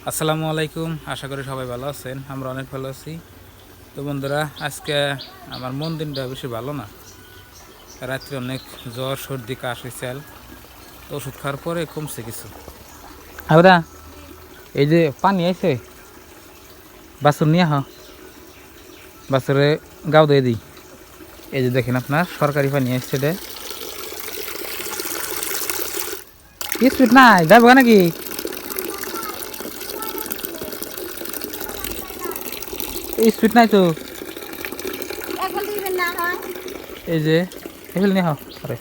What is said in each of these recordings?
আসসালামু আলাইকুম। আশা করি সবাই ভালো আছেন, আমরা অনেক ভালো আছি। তো বন্ধুরা, আজকে আমার মন দিনটা বেশি ভালো না। রাত্রে অনেক জ্বর, সর্দি, কাশ হয়েছে। তো ওষুধ খাওয়ার পরে কমছে কিছু। আমরা এই যে পানি আইছে, বাছুর নিয়ে বাছুরে গাও দিয়ে দিই। এই যে দেখেন, আপনার সরকারি পানি আসছে। স্পিড নাই, যাবো নাকি? স্পিড নাই তো। এই যে এফেল নিয়ে আরে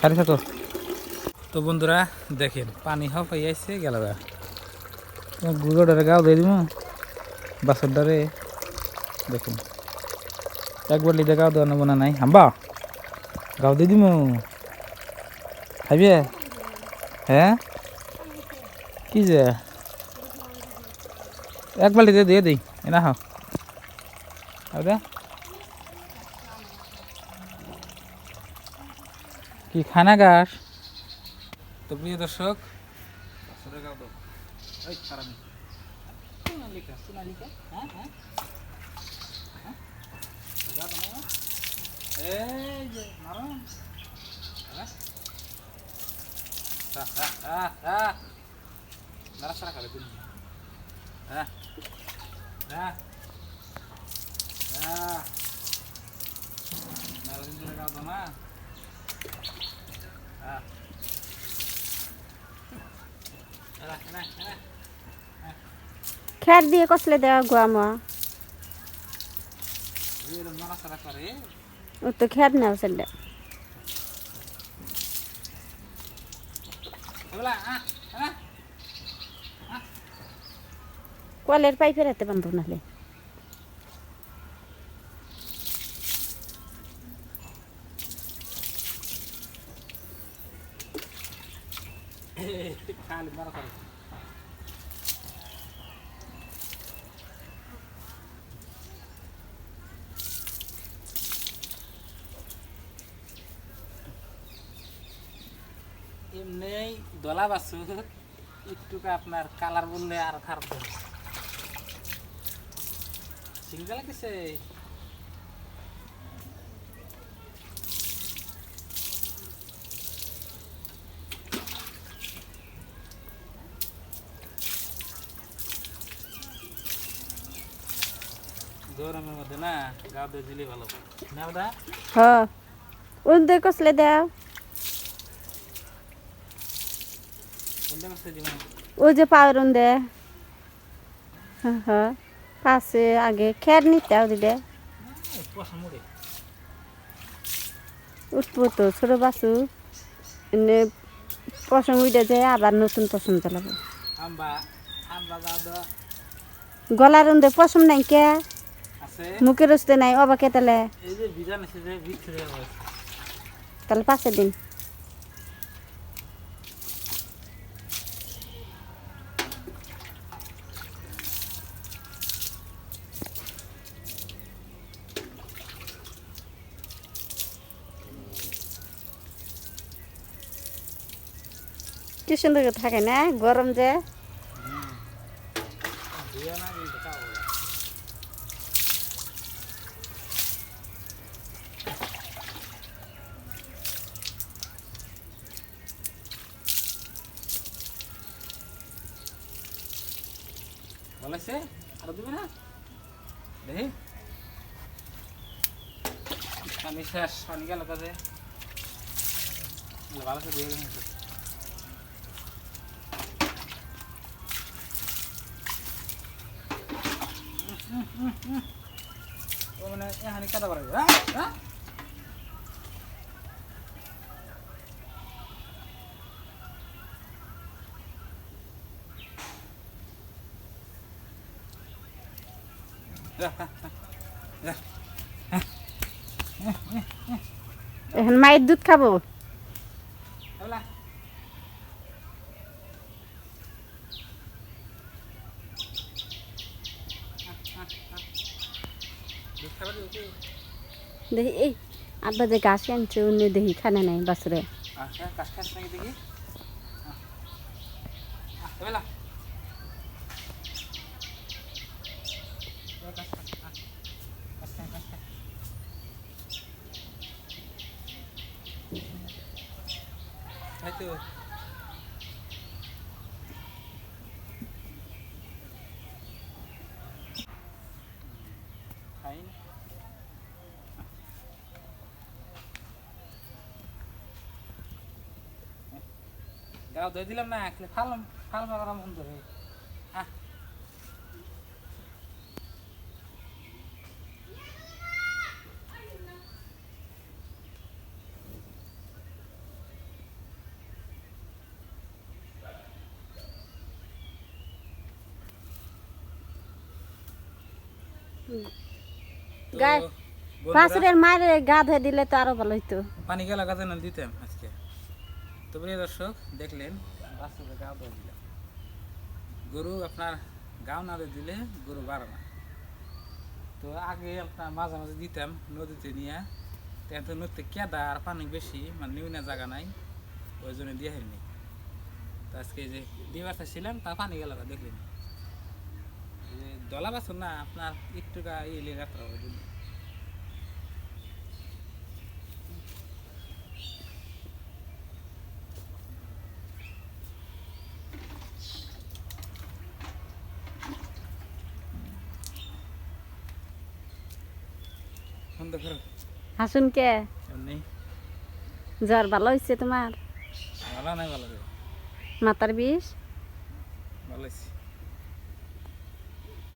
সারি থাকো। তো বন্ধুরা দেখেন, পানি পাই আইসে গেল গুঁড়োটারে গাও দিয়ে দিব বাসর ডারে। দেখুন, একবার লিদে গাও দেওয়া নেবো না নাই হাম্বা গাও দিয়ে দিব। খাইবে? হ্যাঁ, কি যে একবার লিদে দিয়ে দিই এনা হাও কি খানা গাছ। তো প্রিয় দর্শক, খ্যার দিয়ে কষলে দেওয়া গোয়ামা ও তো খ্যার নেও সেটা কলের পাইপের হাতে বান্ধব নাহলে এমনি দলা বাছুর একটু আপনার কালার বললে আর খারাপ হবে। সিঙ্গা লাগতেছে। গরমের মধ্যে না গাও দিয়ে দিলে ভালো না ওটা। হ্যাঁ, ওন দিয়ে কষলে দাও। ওই যে পাওয়ার ওন দে। হ্যাঁ হ্যাঁ, পাশে আগে খ্যার নিতে দিলে উঠবো তো ছোট বাছু এনে পশম উঠে যায়, আবার নতুন পশম চালাবো। গলার ওন দে পশম নাই কে, মুখের রসতে নাই অবাকে তাহলে তাহলে পাশে দিন। কি সুন্দর থাকে না, গরম যে। বলেছে আরো দিবে না দেখি। পানি শেষ, পানি গেল কাজে ভালো করে দিয়ে গেছে। মানে এখানে কাদা বাড়াবে। হ্যাঁ, এখন মায়ের দুধ খাবো। দেখি এই আব্বা যে ঘাস আনছে অন্য দেখি খানা নাই বাছুরে। ঘাস খাস নাকি দেখি। বেলা তাই তো খাই না গাও ধুয়ে দিলাম না ফাল ফাল করা মন ধরে আহ তো গায়ে বন্ধুরা, বাছুরের মায়ের গা ধুয়ে দিলে তো আরো ভালো হইতো। পানি গেলা গাছে না দিতাম আজকে। তো প্রিয় দর্শক দেখলেন বাছুরের গাও ধুয়ে দিলাম। গরু আপনার গাও না ধুয়ে দিলে গরু বাড়ে না। তো আগে আপনার মাঝে মাঝে দিতাম নদীতে নিয়ে, তো নদীতে কেদা আর পানি বেশি, মানে নিউনা জায়গা নাই, ওই জন্য দিয়ে হয়নি। তো আজকে যে দিবার চাইছিলাম তা পানি গেল দেখলেন, দলা বাছুর না আপনার একটু গা ইয়ে রাখতে হবে। সুন্দর করে হাসুন কে এমনি জ্বর ভালো হয়েছে তোমার? ভালো নাই ভালো রে মাথার বিষ? ভালো হয়েছে।